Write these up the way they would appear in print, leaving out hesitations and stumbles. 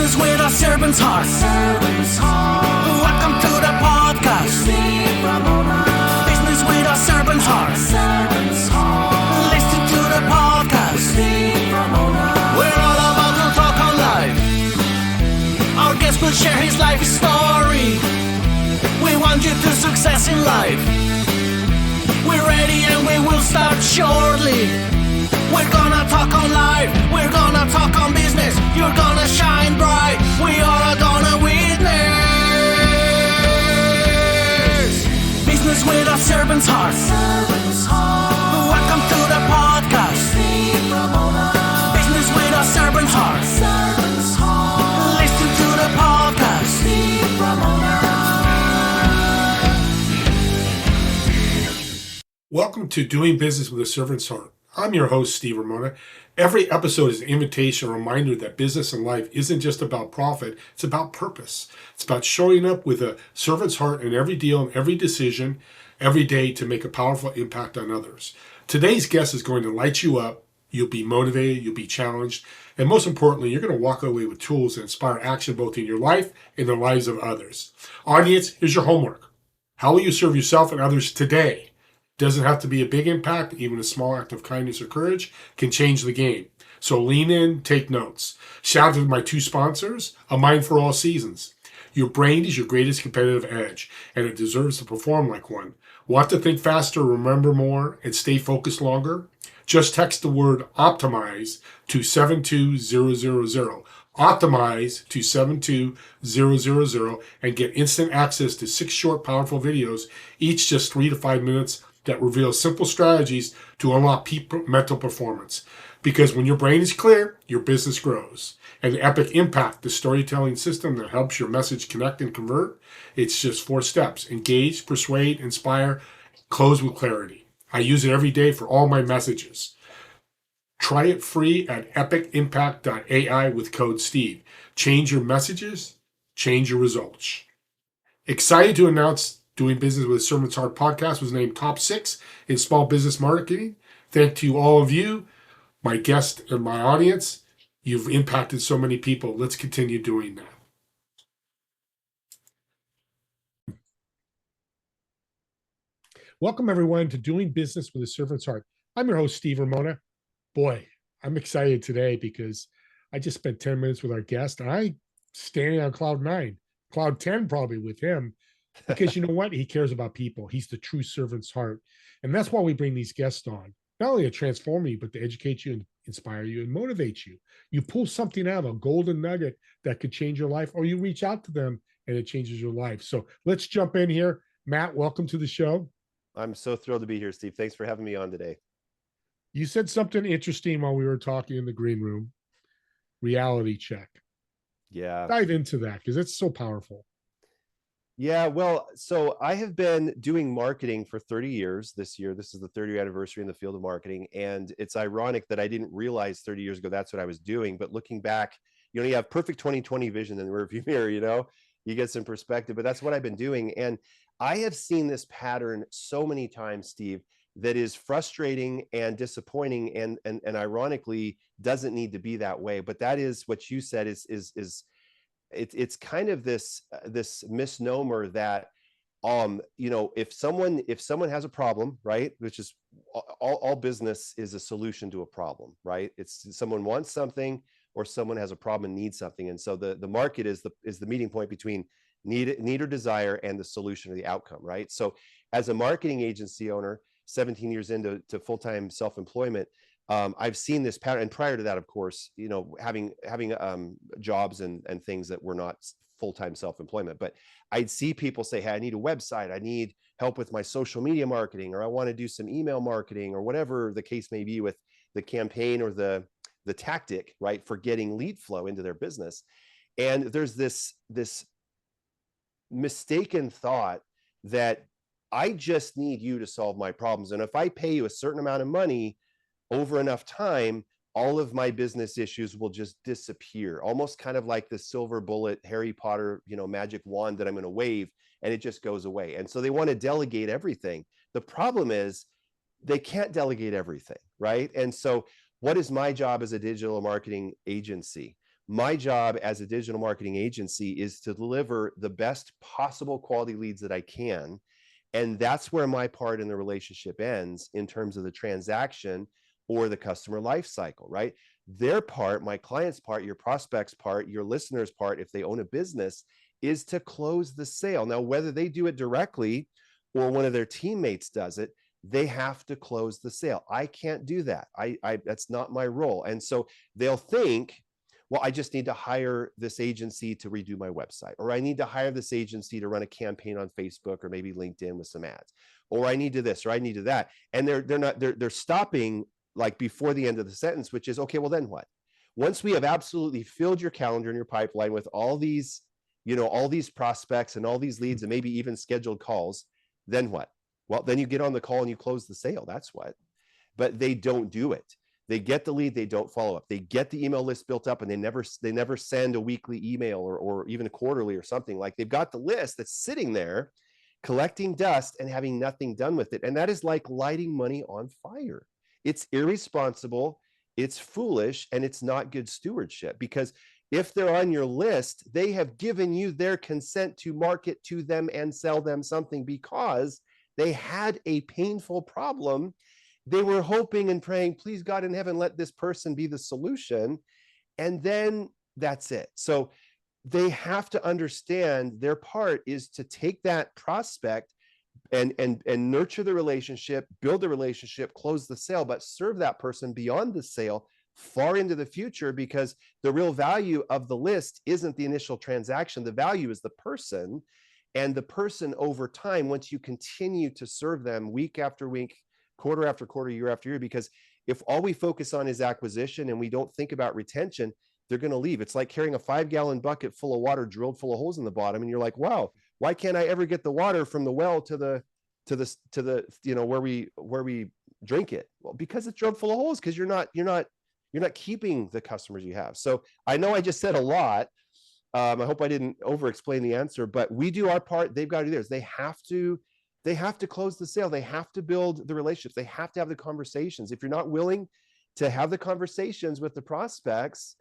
Business with a servant's heart. Welcome to the podcast. Business with a servant's heart. Listen to the podcast. We're all about to talk on life. Our guest will share his life story. We want you to success in life. We're ready and we will start shortly. We're gonna talk on life. We're gonna talk on business. You're gonna shine bright. We are gonna witness. Business with a servant's heart. Welcome to the podcast. Business with a servant's heart. Listen to the podcast. Welcome to Doing Business with a Servant's Heart. I'm your host, Steve Ramona. Every episode is an invitation, a reminder that business and life isn't just about profit, it's about purpose. It's about showing up with a servant's heart in every deal and every decision, every day to make a powerful impact on others. Today's guest is going to light you up. You'll be motivated, you'll be challenged, and most importantly, you're going to walk away with tools that inspire action both in your life and the lives of others. Audience, here's your homework. How will you serve yourself and others today? Doesn't have to be a big impact. Even a small act of kindness or courage can change the game. So lean in, take notes. Shout out to my two sponsors, A Mind for All Seasons. Your brain is your greatest competitive edge, and it deserves to perform like one. Want to think faster, remember more, and stay focused longer? Just text the word optimize to 72000. Optimize to 72000 and get instant access to 6 short, powerful videos, each just 3 to 5 minutes, that reveals simple strategies to unlock peak mental performance. Because when your brain is clear, your business grows. And the Epic Impact, the storytelling system that helps your message connect and convert, it's just 4 steps. Engage, persuade, inspire, close with clarity. I use it every day for all my messages. Try it free at epicimpact.ai with code STEVE. Change your messages, change your results. Excited to announce Doing Business with a Servant's Heart podcast was named top 6 in small business marketing. Thank you all of you, my guest and my audience. You've impacted so many people. Let's continue doing that. Welcome everyone to Doing Business with a Servant's Heart. I'm your host, Steve Ramona. Boy, I'm excited today because I just spent 10 minutes with our guest and I'm standing on cloud 9, cloud 10 probably with him. Because you know what? He cares about people. He's the true servant's heart. And that's why we bring these guests on. Not only to transform you, but to educate you and inspire you and motivate you. You pull something out, a golden nugget that could change your life, or you reach out to them and it changes your life. So let's jump in here. Matt, welcome to the show. I'm so thrilled to be here, Steve. Thanks for having me on today. You said something interesting while we were talking in the green room. Reality check. Yeah. Dive into that because it's so powerful. Yeah, well, so I have been doing marketing for 30 years this year. This is the 30-year anniversary in the field of marketing. And it's ironic that I didn't realize 30 years ago that's what I was doing. But looking back, you have perfect 20/20 vision in the rearview mirror, you get some perspective. But that's what I've been doing. And I have seen this pattern so many times, Steve, that is frustrating and disappointing and ironically doesn't need to be that way. But that is what you said is it's kind of this misnomer that if someone has a problem, right, which is all business is a solution to a problem, right? It's someone wants something or someone has a problem and needs something, and so the market is the meeting point between need or desire and the solution or the outcome, right? So as a marketing agency owner, 17 years into full-time self-employment, I've seen this pattern, and prior to that, of course, having jobs and things that were not full-time self-employment, but I'd see people say, hey, I need a website, I need help with my social media marketing, or I want to do some email marketing, or whatever the case may be with the campaign or the tactic, right, for getting lead flow into their business. And there's this mistaken thought that I just need you to solve my problems, and if I pay you a certain amount of money over enough time, all of my business issues will just disappear, almost kind of like the silver bullet Harry Potter, magic wand that I'm going to wave and it just goes away. And so they want to delegate everything. The problem is they can't delegate everything, right? And so what is my job as a digital marketing agency? My job as a digital marketing agency is to deliver the best possible quality leads that I can. And that's where my part in the relationship ends in terms of the transaction or the customer life cycle, right? Their part, my client's part, your prospect's part, your listener's part, if they own a business, is to close the sale. Now, whether they do it directly or one of their teammates does it, they have to close the sale. I can't do that. That's not my role. And so they'll think, well, I just need to hire this agency to redo my website, or I need to hire this agency to run a campaign on Facebook or maybe LinkedIn with some ads, or I need to this, or I need to that. And they're stopping like before the end of the sentence, which is, okay, well then what? Once we have absolutely filled your calendar and your pipeline with all these, all these prospects and all these leads and maybe even scheduled calls, then what? Well, then you get on the call and you close the sale. That's what. But they don't do it. They get the lead, they don't follow up. They get the email list built up and they never send a weekly email or even a quarterly or something. Like, they've got the list that's sitting there collecting dust and having nothing done with it. And that is like lighting money on fire. It's irresponsible, it's foolish, and it's not good stewardship, because if they're on your list, they have given you their consent to market to them and sell them something because they had a painful problem. They were hoping and praying, please God in heaven, let this person be the solution. And then that's it. So they have to understand their part is to take that prospect and nurture the relationship, build the relationship, close the sale, but serve that person beyond the sale far into the future, because the real value of the list isn't the initial transaction. The value is the person, and the person over time, once you continue to serve them week after week, quarter after quarter, year after year, because if all we focus on is acquisition and we don't think about retention, they're going to leave. It's like carrying a 5-gallon bucket full of water drilled full of holes in the bottom. And you're like, wow, why can't I ever get the water from the well to the where we drink it? Well, because it's drilled full of holes, because you're not keeping the customers you have. So I know I just said a lot. I hope I didn't over explain the answer, but we do our part. They've got to do theirs. They have to close the sale. They have to build the relationships. They have to have the conversations. If you're not willing to have the conversations with the prospects,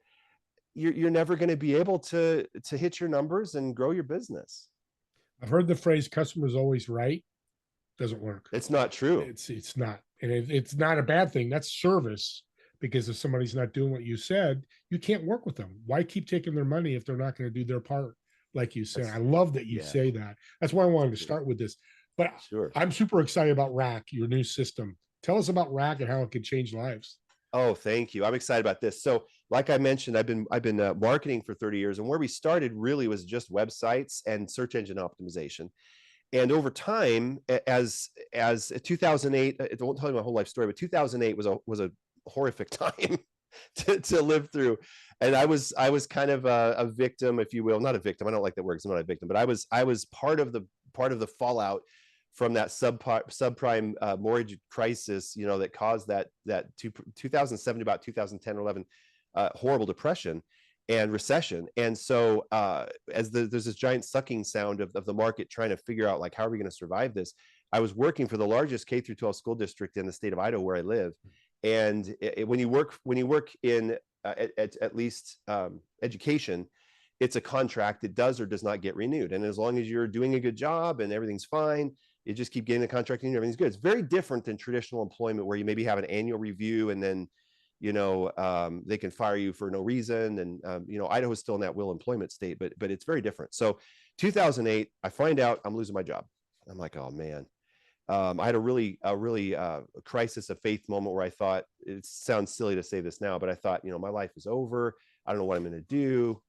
you're never going to be able to hit your numbers and grow your business. I've heard the phrase "customer's always right." Doesn't work. It's not true. It's not, and it's not a bad thing. That's service. Because if somebody's not doing what you said, you can't work with them. Why keep taking their money if they're not going to do their part? Like you said, I love that you say that. That's why I wanted to start with this. But I'm super excited about Rack, your new system. Tell us about Rack and how it can change lives. Oh, thank you. I'm excited about this. So, like I mentioned, I've been marketing for 30 years, and where we started really was just websites and search engine optimization. And over time, as 2008, I won't tell you my whole life story, but 2008 was a horrific time to live through. And I was kind of a victim, if you will. Not a victim, I don't like that word because I'm not a victim, but I was part of the fallout from that subprime mortgage crisis, that caused that 2007 to about 2010 or 11 horrible depression and recession. And so there's this giant sucking sound of the market trying to figure out, like, how are we going to survive this? I was working for the largest K through 12 school district in the state of Idaho, where I live. And when you work in at least education, it's a contract that does or does not get renewed. And as long as you're doing a good job and everything's fine, you just keep getting the contract and everything's good. It's very different than traditional employment, where you maybe have an annual review and then they can fire you for no reason. And Idaho is still in that will employment state, but it's very different. So 2008, I find out I'm losing my job. I'm like, oh man. I had a really crisis of faith moment where I thought, it sounds silly to say this now, but I thought, my life is over. I don't know what I'm going to do.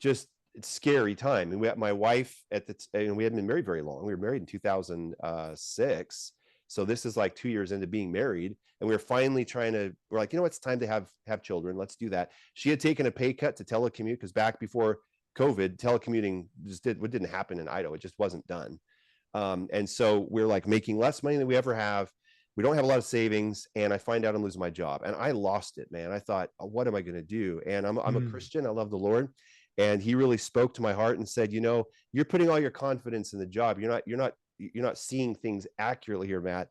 Just it's scary time. And we had my wife and we hadn't been married very long. We were married in 2006. So this is like 2 years into being married. And we were finally we're like, it's time to have children. Let's do that. She had taken a pay cut to telecommute, because back before COVID, telecommuting didn't happen in Idaho. It just wasn't done. And so we're like making less money than we ever have. We don't have a lot of savings, and I find out I'm losing my job, and I lost it, man. I thought, what am I going to do? And I'm a Christian. I love the Lord. And he really spoke to my heart and said, you're putting all your confidence in the job. You're not seeing things accurately here, Matt.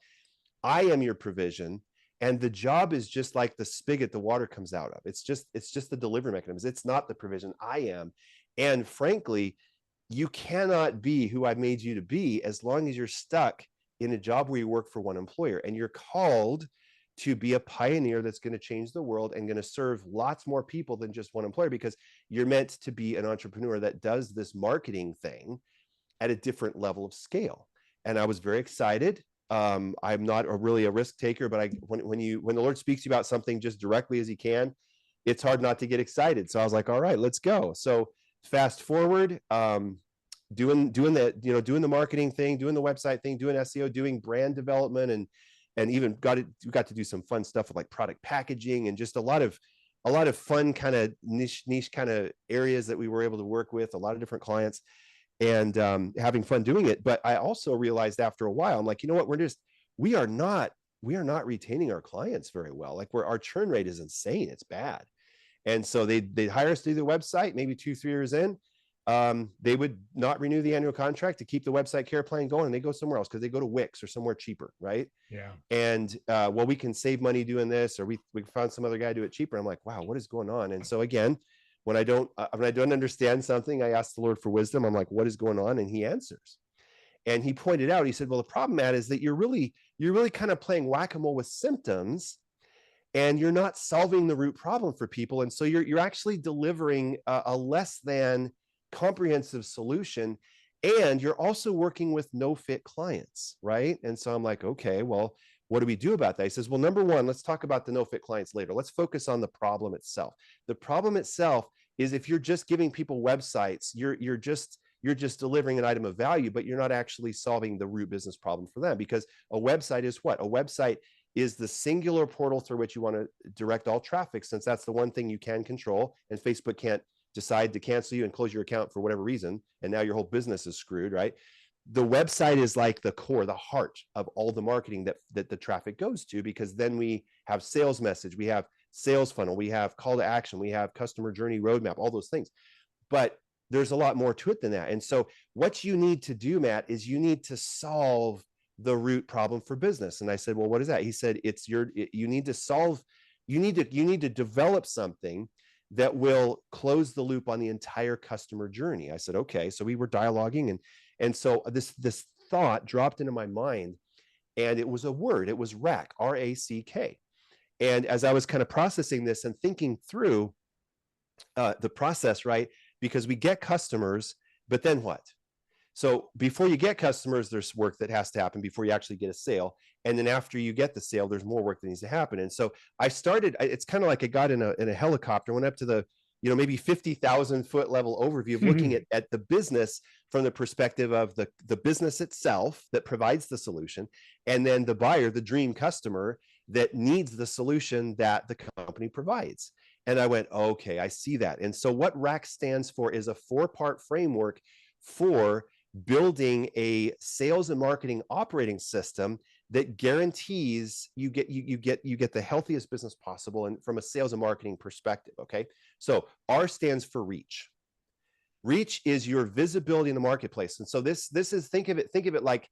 I am your provision. And the job is just like the spigot the water comes out of. It's just the delivery mechanisms. It's not the provision. I am. And frankly, you cannot be who I've made you to be as long as you're stuck in a job where you work for one employer. And you're called to be a pioneer that's going to change the world and going to serve lots more people than just one employer, because you're meant to be an entrepreneur that does this marketing thing at a different level of scale. And I was very excited. I'm not really a risk taker, but when the Lord speaks to you about something just directly as he can, it's hard not to get excited. So I was like, all right, let's go. So fast forward, doing the marketing thing, doing the website thing, doing SEO, doing brand development, and even got to do some fun stuff with like product packaging and just a lot of fun kind of niche kind of areas that we were able to work with, a lot of different clients, and having fun doing it. But I also realized after a while, I'm like, you know what, we are not retaining our clients very well. Like our churn rate is insane. It's bad. And so they'd hire us to do the website, maybe 2-3 years in, they would not renew the annual contract to keep the website care plan going, and they go somewhere else because they go to Wix or somewhere cheaper, right? Yeah. And well, we can save money doing this, or we found some other guy do it cheaper. I'm like, wow, what is going on? And so again, when I don't understand something, I ask the Lord for wisdom. I'm like, what is going on? And he answers. And he pointed out, he said, well, the problem, Matt, is that you're really kind of playing whack-a-mole with symptoms, and you're not solving the root problem for people. And so you're actually delivering a less than comprehensive solution, and you're also working with no fit clients, right? And so I'm like, okay, well, what do we do about that? He says, well, number one, let's talk about the no fit clients later. Let's focus on the problem itself. The problem itself is if you're just giving people websites, you're just delivering an item of value, but you're not actually solving the root business problem for them. Because a website is what? A website is the singular portal through which you want to direct all traffic, since that's the one thing you can control, and Facebook can't decide to cancel you and close your account for whatever reason, and now your whole business is screwed, right? The website is like the core, the heart of all the marketing that the traffic goes to, because then we have sales message, we have sales funnel, we have call to action, we have customer journey roadmap, all those things. But there's a lot more to it than that. And so what you need to do, Matt, is you need to solve the root problem for business. And I said, well, what is that? He said, you need to develop something that will close the loop on the entire customer journey. I said, okay. So we were dialoguing, and so this thought dropped into my mind, and it was a word. It was RACK, R-A-C-K. And as I was kind of processing this and thinking through the process, right? Because we get customers, but then what? So before you get customers, there's work that has to happen before you actually get a sale. And then after you get the sale, there's more work that needs to happen. And so I started, it's kind of like I got in a helicopter, went up to the, maybe 50,000 foot level overview of looking at the business from the perspective of the business itself that provides the solution, and then the buyer, the dream customer that needs the solution that the company provides. And I went, okay, I see that. And so what RACK stands for is a 4-part framework for building a sales and marketing operating system that guarantees you get the healthiest business possible, and from a sales and marketing perspective. Okay, so R stands for reach. Reach is your visibility in the marketplace, and so this is think of it like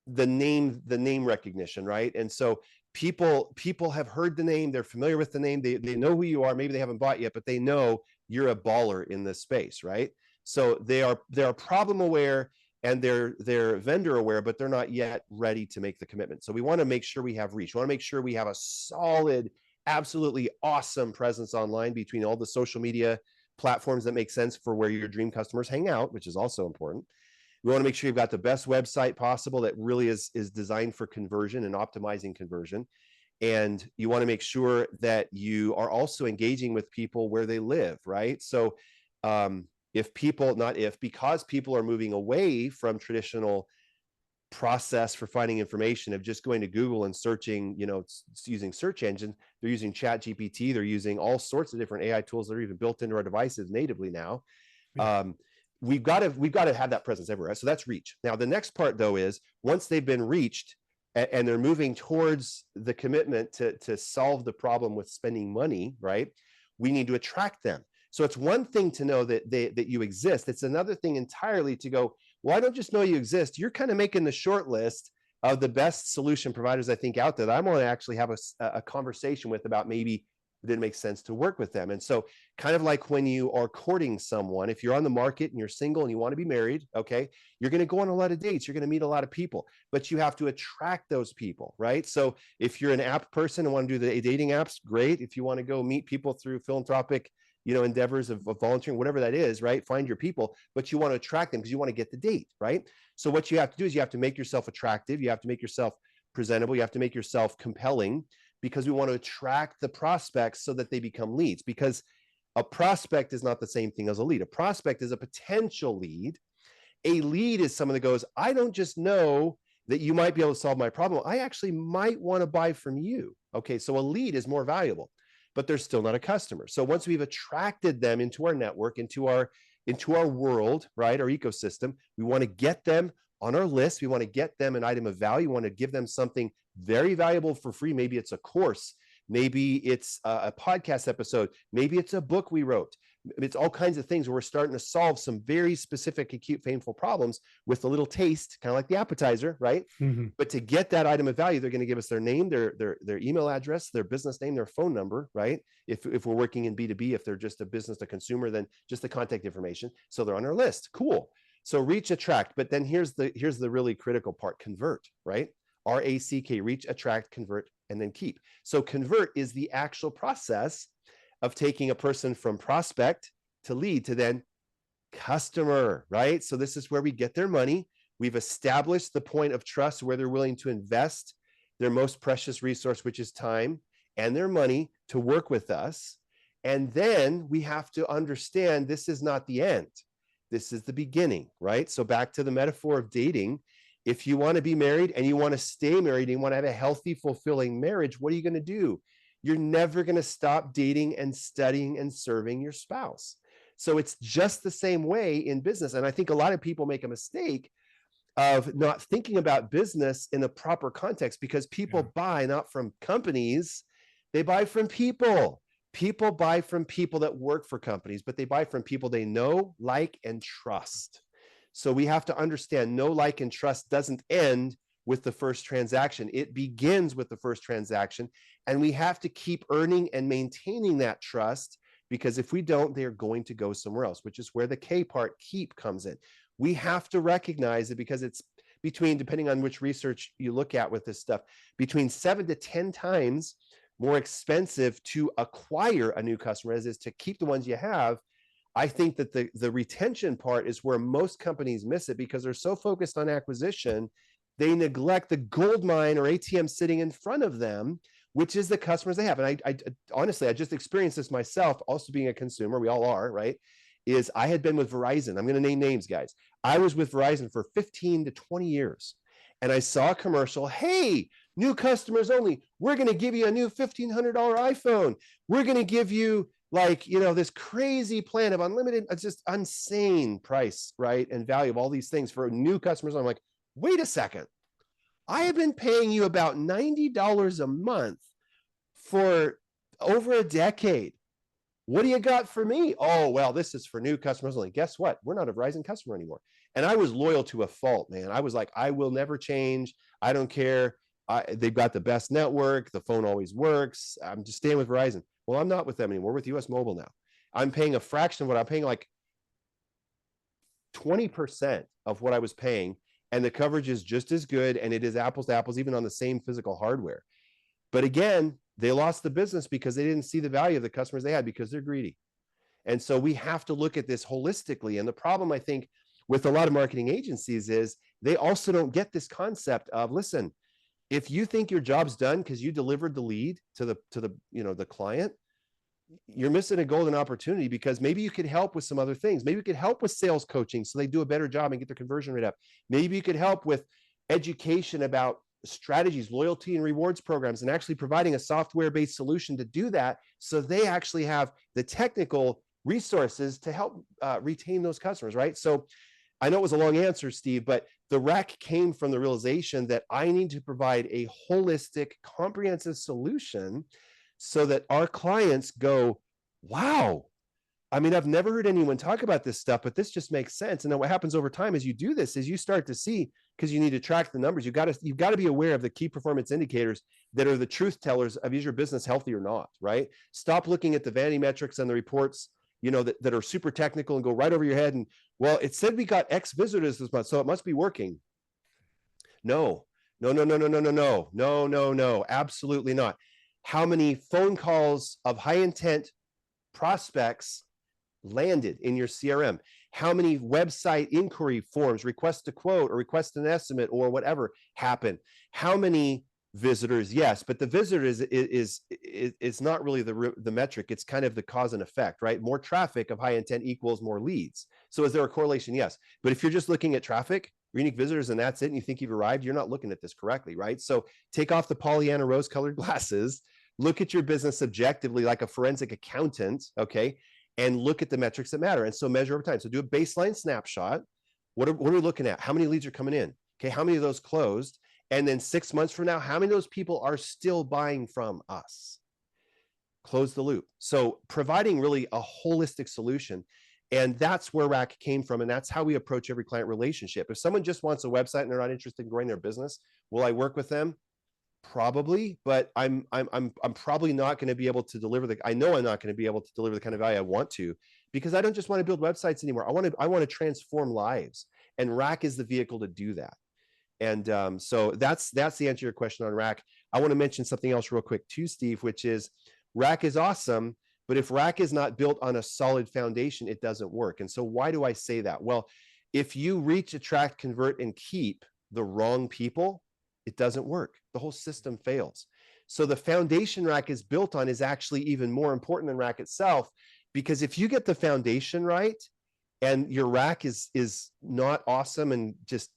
the name recognition, right? And so people have heard the name, they're familiar with the name, they know who you are. Maybe they haven't bought yet, but they know you're a baller in this space, right? So they are problem aware and they're vendor aware, but they're not yet ready to make the commitment. So we want to make sure we have reach. We want to make sure we have a solid, absolutely awesome presence online between all the social media platforms that make sense for where your dream customers hang out, which is also important. We want to make sure you've got the best website possible that really is designed for conversion and optimizing conversion. And you want to make sure that you are also engaging with people where they live, right? So because people are moving away from traditional process for finding information of just going to Google and searching, using search engines, they're using ChatGPT, they're using all sorts of different AI tools that are even built into our devices natively now. Yeah. We've got to have that presence everywhere. So that's reach. Now, the next part though is once they've been reached and they're moving towards the commitment to solve the problem with spending money, right? We need to attract them. So it's one thing to know that you exist. It's another thing entirely to go, well, I don't just know you exist. You're kind of making the short list of the best solution providers I think out there that I want to actually have a conversation with about maybe it didn't make sense to work with them. And so kind of like when you are courting someone, if you're on the market and you're single and you want to be married, okay, you're going to go on a lot of dates, you're going to meet a lot of people, but you have to attract those people, right? So if you're an app person and want to do the dating apps, great. If you want to go meet people through philanthropic, endeavors of volunteering, whatever that is, right? Find your people, but you want to attract them because you want to get the date, right? So what you have to do is you have to make yourself attractive. You have to make yourself presentable. You have to make yourself compelling, because we want to attract the prospects so that they become leads, because a prospect is not the same thing as a lead. A prospect is a potential lead. A lead is someone that goes, I don't just know that you might be able to solve my problem. I actually might want to buy from you. Okay, so a lead is more valuable, but they're still not a customer. So once we've attracted them into our network, into our world, right, our ecosystem, we want to get them on our list. We want to get them an item of value. We want to give them something very valuable for free. Maybe it's a course. Maybe it's a podcast episode. Maybe it's a book we wrote. It's all kinds of things where we're starting to solve some very specific, acute, painful problems with a little taste, kind of like the appetizer, right? Mm-hmm. But to get that item of value, they're going to give us their name, their email address, their business name, their phone number, right? If we're working in B2B, if they're just a business to consumer, then just the contact information. So they're on our list. Cool. So reach, attract. But then here's the really critical part: convert, right? RACK, reach, attract, convert, and then keep. So convert is the actual process of taking a person from prospect to lead to then customer, right? So this is where we get their money. We've established the point of trust where they're willing to invest their most precious resource, which is time, and their money to work with us. And then we have to understand this is not the end. This is the beginning, right? So back to the metaphor of dating. If you want to be married and you want to stay married and you want to have a healthy, fulfilling marriage, what are you going to do? You're never going to stop dating and studying and serving your spouse. So it's just the same way in business. And I think a lot of people make a mistake of not thinking about business in a proper context, because people buy not from companies, they buy from people. People buy from people that work for companies, but they buy from people they know, like, and trust. So we have to understand know, like, and trust doesn't end with the first transaction. It begins with the first transaction, and we have to keep earning and maintaining that trust, because if we don't, they're going to go somewhere else, which is where the K part, keep, comes in. We have to recognize it, because it's between, depending on which research you look at with this stuff, between 7 to 10 times more expensive to acquire a new customer as it is to keep the ones you have. I think that the retention part is where most companies miss it, because they're so focused on acquisition, they neglect the gold mine or ATM sitting in front of them, which is the customers they have. And I honestly, I just experienced this myself, also being a consumer. We all are, right? Is I had been with Verizon. I'm going to name names, guys. I was with Verizon for 15 to 20 years. And I saw a commercial, hey, new customers only. We're going to give you a new $1,500 iPhone. We're going to give you this crazy plan of unlimited, just insane price, right? And value of all these things for new customers. I'm like, wait a second. I have been paying you about $90 a month for over a decade. What do you got for me? Oh, well, this is for new customers only. Guess what? We're not a Verizon customer anymore. And I was loyal to a fault, man. I was like, I will never change. I don't care. They've got the best network. The phone always works. I'm just staying with Verizon. Well, I'm not with them anymore. We're with US Mobile now. I'm paying a fraction of what I'm paying, like 20% of what I was paying. And the coverage is just as good. And it is apples to apples, even on the same physical hardware. But again, they lost the business because they didn't see the value of the customers they had, because they're greedy. And so we have to look at this holistically. And the problem, I think, with a lot of marketing agencies is they also don't get this concept of, listen, if you think your job's done because you delivered the lead to the client, you're missing a golden opportunity, because maybe you could help with some other things. Maybe you could help with sales coaching so they do a better job and get their conversion rate up. Maybe you could help with education about strategies, loyalty and rewards programs, and actually providing a software-based solution to do that, so they actually have the technical resources to help retain those customers, right? So I know it was a long answer, Steve, but the RAC came from the realization that I need to provide a holistic, comprehensive solution so that our clients go, wow, I mean, I've never heard anyone talk about this stuff, but this just makes sense. And then what happens over time as you do this is you start to see, because you need to track the numbers, you've got to be aware of the key performance indicators that are the truth tellers of, is your business healthy or not, right? Stop looking at the vanity metrics and the reports, that are super technical and go right over your head. And, well, it said we got X visitors this month, so it must be working. No, no, no, no, no, no, no, no, no, no, no, absolutely not. How many phone calls of high intent prospects landed in your CRM? How many website inquiry forms, request a quote or request an estimate or whatever happen? How many visitors? Yes, but the visitor is not really the metric. It's kind of the cause and effect, right? More traffic of high intent equals more leads. So is there a correlation? Yes. But if you're just looking at traffic, unique visitors, and that's it, and you think you've arrived, you're not looking at this correctly, right? So take off the Pollyanna rose-colored glasses, look at your business objectively like a forensic accountant, okay? And look at the metrics that matter. And so measure over time. So do a baseline snapshot. What are we looking at? How many leads are coming in? Okay, how many of those closed? And then 6 months from now, how many of those people are still buying from us? Close the loop. So providing really a holistic solution. And that's where Rack came from. And that's how we approach every client relationship. If someone just wants a website and they're not interested in growing their business, will I work with them? Probably, but I'm probably not going to be able to deliver I know I'm not going to be able to deliver the kind of value I want to, because I don't just want to build websites anymore. I want to transform lives, and Rack is the vehicle to do that. And so that's the answer to your question on Rack. I want to mention something else real quick too, Steve, which is Rack is awesome, but if Rack is not built on a solid foundation, it doesn't work. And so why do I say that? Well, if you reach, attract, convert, and keep the wrong people, it doesn't work. The whole system fails. So the foundation Rack is built on is actually even more important than Rack itself, because if you get the foundation right and your Rack is not awesome and just,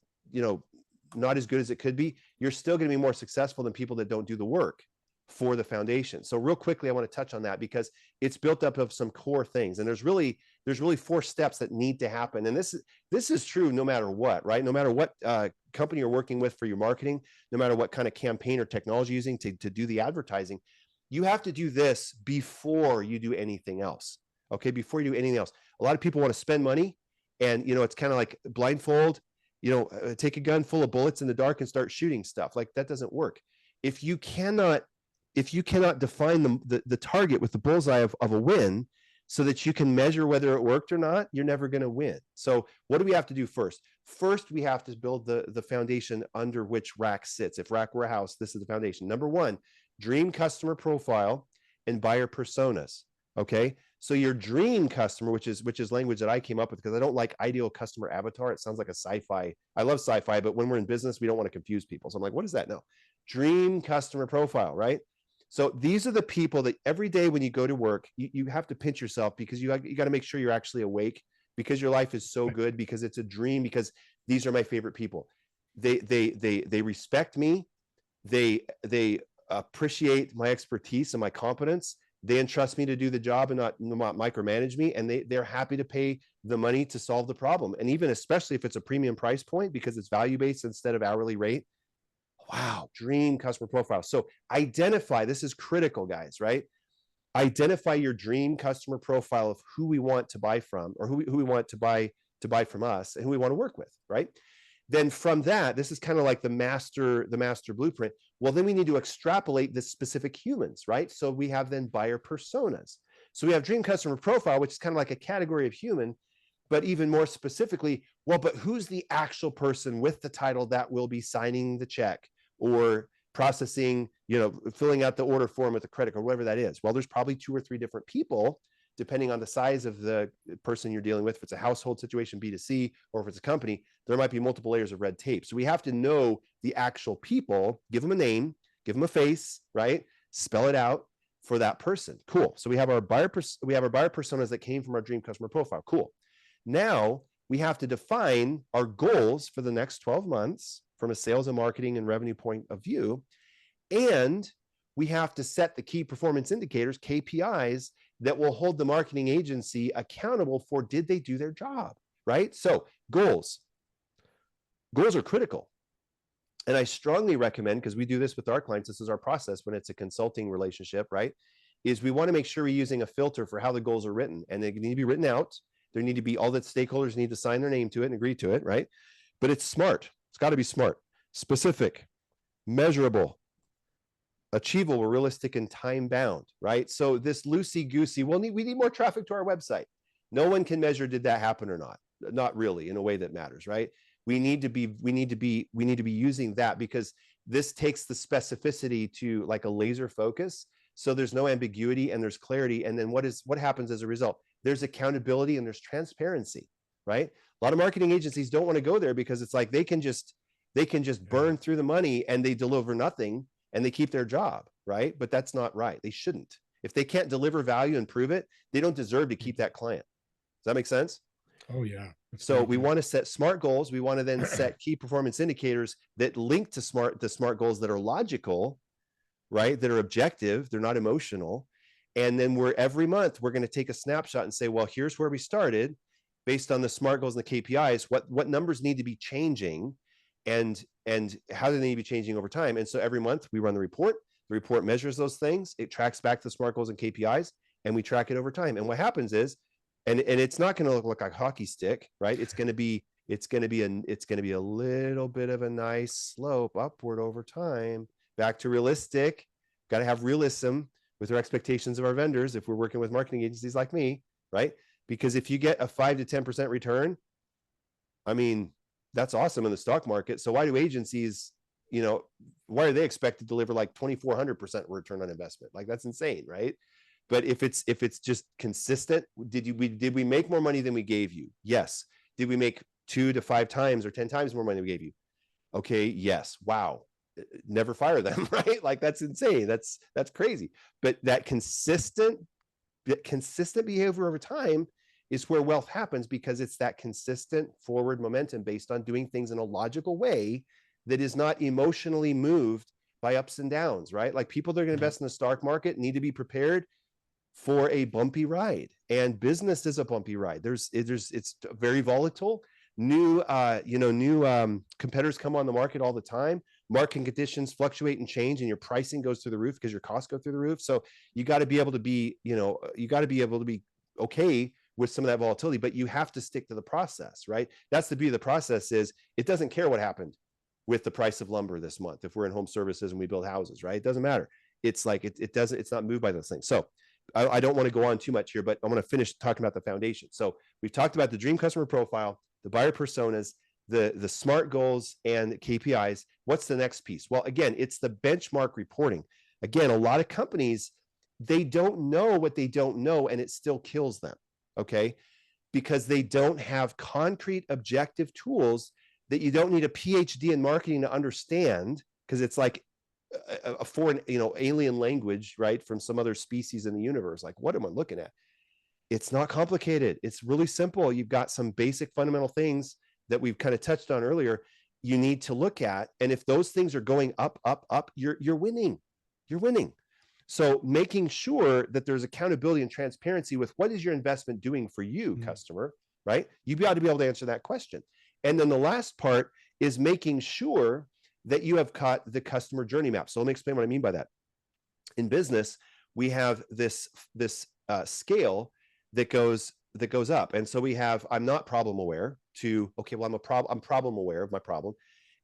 not as good as it could be, you're still going to be more successful than people that don't do the work for the foundation. So real quickly, I want to touch on that because it's built up of some core things. And there's really 4 steps that need to happen. And this is true no matter what, right? No matter what company you're working with for your marketing, no matter what kind of campaign or technology you're using to do the advertising, you have to do this before you do anything else. Okay, before you do anything else. A lot of people want to spend money, and it's kind of like blindfold, take a gun full of bullets in the dark and start shooting stuff. Like, that doesn't work. If you cannot define the target with the bullseye of a win so that you can measure whether it worked or not, you're never going to win. So what do we have to do first? First, we have to build the foundation under which Rack sits. If Rack were a house, this is the foundation. Number 1, dream customer profile and buyer personas. Okay. So your dream customer, which is language that I came up with because I don't like ideal customer avatar. It sounds like a sci-fi. I love sci-fi, but when we're in business, we don't want to confuse people. So I'm like, what is that? No, dream customer profile, right? So these are the people that every day when you go to work, you have to pinch yourself because you got to make sure you're actually awake, because your life is so good, because it's a dream, because these are my favorite people. They respect me. They appreciate my expertise and my competence. They entrust me to do the job and not micromanage me. And they're happy to pay the money to solve the problem. And even especially if it's a premium price point because it's value-based instead of hourly rate. Wow, dream customer profile. So identify, this is critical, guys, right? Identify your dream customer profile of who we want to buy from, or who we want to buy from us, and who we want to work with, right? Then from that, this is kind of like the master blueprint. Well, then we need to extrapolate the specific humans, right? So we have then buyer personas. So we have dream customer profile, which is kind of like a category of human, but even more specifically, well, but who's the actual person with the title that will be signing the check or processing, filling out the order form with the credit card, whatever that is? Well, there's probably 2 or 3 different people, depending on the size of the person you're dealing with. If it's a household situation, B2C, or if it's a company, there might be multiple layers of red tape. So we have to know the actual people, give them a name, give them a face, right? Spell it out for that person. Cool. So we have our buyer personas that came from our dream customer profile. Cool. Now we have to define our goals for the next 12 months from a sales and marketing and revenue point of view. And we have to set the key performance indicators, KPIs, that will hold the marketing agency accountable for, did they do their job, right? So goals are critical. And I strongly recommend, because we do this with our clients, this is our process when it's a consulting relationship, right? is we want to make sure we're using a filter for how the goals are written, and they need to be written out. There need to be, all the stakeholders need to sign their name to it and agree to it, right? But it's smart. It's got to be smart, specific, measurable, achievable, realistic, and time bound, right? So this loosey goosey, we need more traffic to our website. No one can measure, did that happen or not? Not really in a way that matters, right? We need to be using that, because this takes the specificity to like a laser focus. So there's no ambiguity and there's clarity. And then what happens as a result? There's accountability and there's transparency, right? A lot of marketing agencies don't want to go there because it's like they can just burn through the money and they deliver nothing and they keep their job, right? But that's not right. They shouldn't. If they can't deliver value and prove it, they don't deserve to keep that client. Does that make sense? Oh yeah. So we want to set SMART goals. We want to then set key performance indicators that link to the SMART goals that are logical, right? That are objective. They're not emotional. And then every month we're going to take a snapshot and say, well, here's where we started based on the SMART goals and the KPIs. What numbers need to be changing, and how do they need to be changing over time? And so every month we run the report. The report measures those things. It tracks back the SMART goals and KPIs, and we track it over time. And what happens is, and it's not going to look like a hockey stick, right? It's going to be a little bit of a nice slope upward over time, back to realistic. Got to have realism with our expectations of our vendors if we're working with marketing agencies like me, right? Because if you get a 5 to 10% return, I mean, that's awesome in the stock market. So why do agencies, why are they expected to deliver like 2,400% return on investment? Like, that's insane, right? But if it's just consistent, did we make more money than we gave you? Yes. Did we make 2 to 5 times or 10 times more money than we gave you? Okay, yes. Wow. Never fire them, right? Like, that's insane. That's crazy. But that consistent behavior over time is where wealth happens, because it's that consistent forward momentum based on doing things in a logical way that is not emotionally moved by ups and downs, right? Like, people that are going to invest in the stock market need to be prepared for a bumpy ride, and business is a bumpy ride. It's very volatile. New competitors come on the market all the time. Market conditions fluctuate and change, and your pricing goes through the roof because your costs go through the roof. So you got to be able to be okay with some of that volatility, but you have to stick to the process, right? That's the beauty of the process, is it doesn't care what happened with the price of lumber this month. If we're in home services and we build houses, right? It doesn't matter. It's like, it's not moved by those things. So I don't want to go on too much here, but I want to finish talking about the foundation. So we've talked about the dream customer profile, the buyer personas, the SMART goals and KPIs. What's the next piece? Well, again, it's the benchmark reporting. Again, a lot of companies, they don't know what they don't know, and it still kills them, okay? Because they don't have concrete objective tools that you don't need a PhD in marketing to understand, because it's like a foreign, alien language, right, from some other species in the universe. Like, what am I looking at? It's not complicated. It's really simple. You've got some basic fundamental things that we've kind of touched on earlier you need to look at. And if those things are going up, you're winning. You're winning. So making sure that there's accountability and transparency with what is your investment doing for you, customer, right? You got to be able to answer that question. And then the last part is making sure that you have caught the customer journey map. So let me explain what I mean by that. In business, we have this scale that goes up. And so we have, I'm not problem aware, to, okay, well, I'm problem aware of my problem.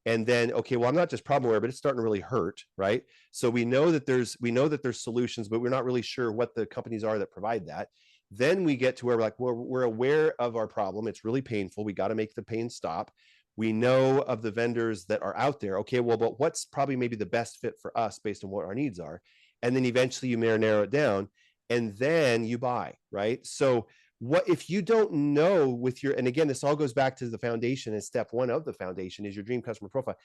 And then, okay, well, I'm not just problem aware, but it's starting to really hurt, right? So we know that there's solutions, but we're not really sure what the companies are that provide that. Then we get to where we're like, well, we're aware of our problem. It's really painful. We got to make the pain stop. We know of the vendors that are out there. Okay, well, but what's probably maybe the best fit for us based on what our needs are? And then eventually you may narrow it down, and then you buy, right? So what if you don't know with your, and again, this all goes back to the foundation, and step one of the foundation is your dream customer profile.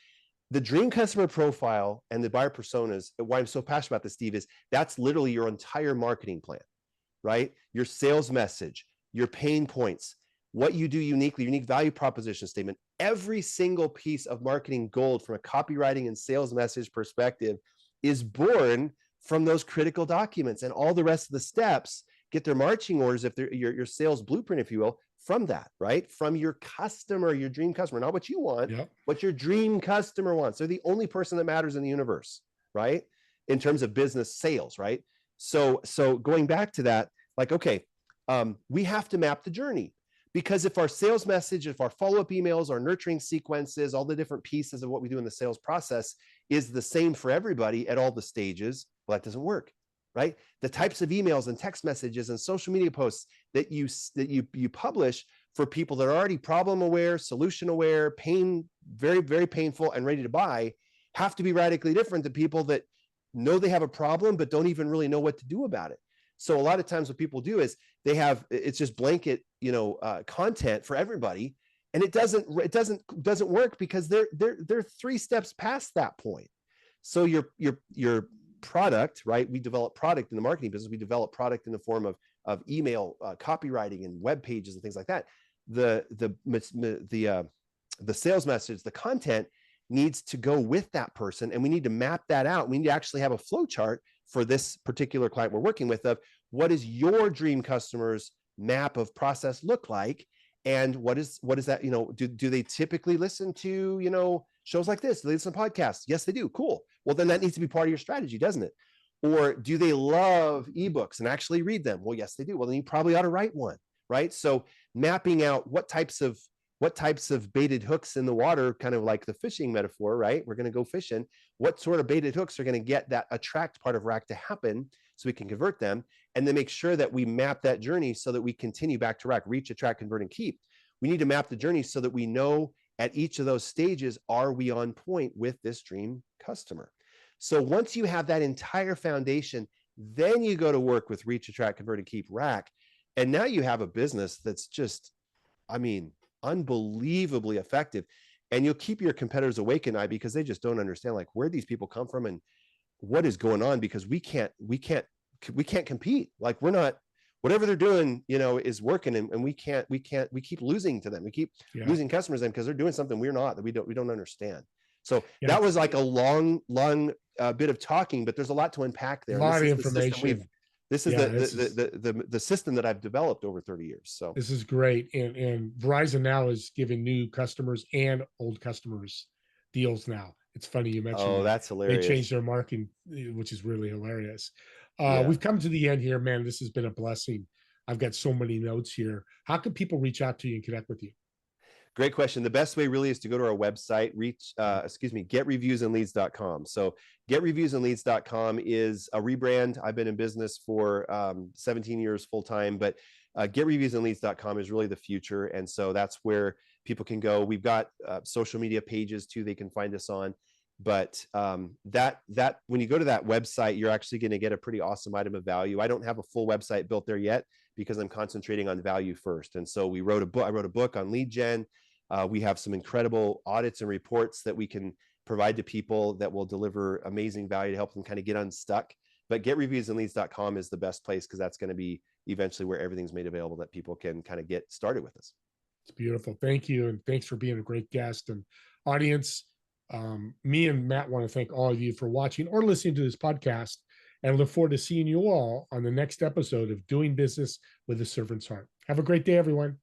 The dream customer profile and the buyer personas, why I'm so passionate about this, Steve, is that's literally your entire marketing plan, right? Your sales message, your pain points, what you do uniquely, unique value proposition statement. Every single piece of marketing gold from a copywriting and sales message perspective is born from those critical documents, and all the rest of the steps get their marching orders, if they're your sales blueprint, if you will, from that, right? From your customer, your dream customer, not what you want, what your dream customer wants. They're the only person that matters in the universe, right? In terms of business sales, right? So going back to that, like, okay, we have to map the journey, because if our sales message, if our follow-up emails, our nurturing sequences, all the different pieces of what we do in the sales process is the same for everybody at all the stages, well, that doesn't work, right? The types of emails and text messages and social media posts that you publish for people that are already problem aware, solution aware, very, very painful and ready to buy, have to be radically different than people that know they have a problem, but don't even really know what to do about it. So a lot of times what people do is it's just blanket, content for everybody. And it doesn't work, because they're 3 steps past that point. So your product, right? We develop product in the marketing business. We develop product in the form of email copywriting and web pages and things like that. The sales message, the content needs to go with that person, and we need to map that out. We need to actually have a flow chart for this particular client we're working with of what is your dream customer's map of process look like, and what is that, do they typically listen to shows like this? Do they listen to podcasts? Yes, they do. Cool. Well, then that needs to be part of your strategy, doesn't it? Or do they love ebooks and actually read them? Well, yes, they do. Well, then you probably ought to write one, right? So mapping out what types of baited hooks in the water, kind of like the fishing metaphor, right? We're going to go fishing. What sort of baited hooks are going to get that attract part of rack to happen so we can convert them, and then make sure that we map that journey so that we continue back to rack, reach, attract, convert, and keep. We need to map the journey so that we know at each of those stages, are we on point with this dream customer? So once you have that entire foundation, then you go to work with reach, attract, convert, and keep rack. And now you have a business that's just, unbelievably effective. And you'll keep your competitors awake at night, because they just don't understand like where these people come from and what is going on, because we can't compete. Like, we're not, whatever they're doing, is working, and we keep losing to them. We keep losing customers to them because they're doing something we're not, that we don't understand. So that was like a long bit of talking, but there's a lot to unpack there. A lot of information. This is the system that I've developed over 30 years. So this is great. And Verizon now is giving new customers and old customers deals now. It's funny you mentioned. Oh, that's hilarious. They changed their marketing, which is really hilarious. We've come to the end here, man. This has been a blessing. I've got so many notes here. How can people reach out to you and connect with you? Great question. The best way really is to go to our website, getreviewsandleads.com. So getreviewsandleads.com is a rebrand. I've been in business for 17 years full-time, but getreviewsandleads.com is really the future. And so that's where people can go. We've got social media pages too, they can find us on. But that when you go to that website, you're actually going to get a pretty awesome item of value. I don't have a full website built there yet, because I'm concentrating on value first. And so I wrote a book on lead gen. We have some incredible audits and reports that we can provide to people that will deliver amazing value to help them kind of get unstuck. But getreviewsandleads.com is the best place, because that's going to be eventually where everything's made available that people can kind of get started with us. It's beautiful. Thank you. And thanks for being a great guest. And audience, me and Matt want to thank all of you for watching or listening to this podcast, and look forward to seeing you all on the next episode of Doing Business with a Servant's Heart. Have a great day, everyone.